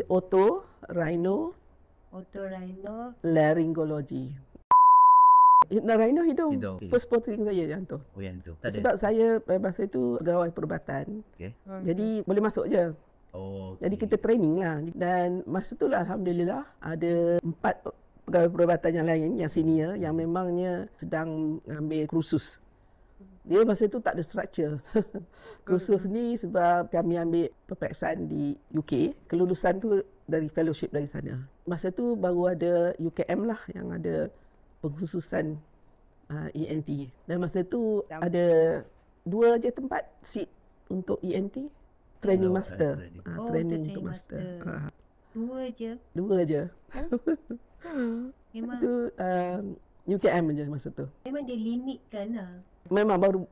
Oto, rhino, laryngology. Rhino hidung. First posting saya yang tu. Oh, yang tu. Sebab saya masa itu pegawai perubatan. Okay. Jadi boleh masuk je. Oh, Jadi kita training lah. Dan masa tu lah Alhamdulillah ada 4 pegawai perubatan yang lain yang senior yang memangnya sedang ambil kursus. Dia masa tu tak ada structure. Kursus ni sebab kami ambil peperiksaan di UK. Kelulusan tu dari fellowship dari sana. Masa tu baru ada UKM lah yang ada pengkhususan ENT. Dan masa tu ada 2 je tempat seat untuk ENT. Training master. Training untuk master. 2 je? 2 je. Memang Itu UKM je masa tu. memang dia limitkan lah. Memang baru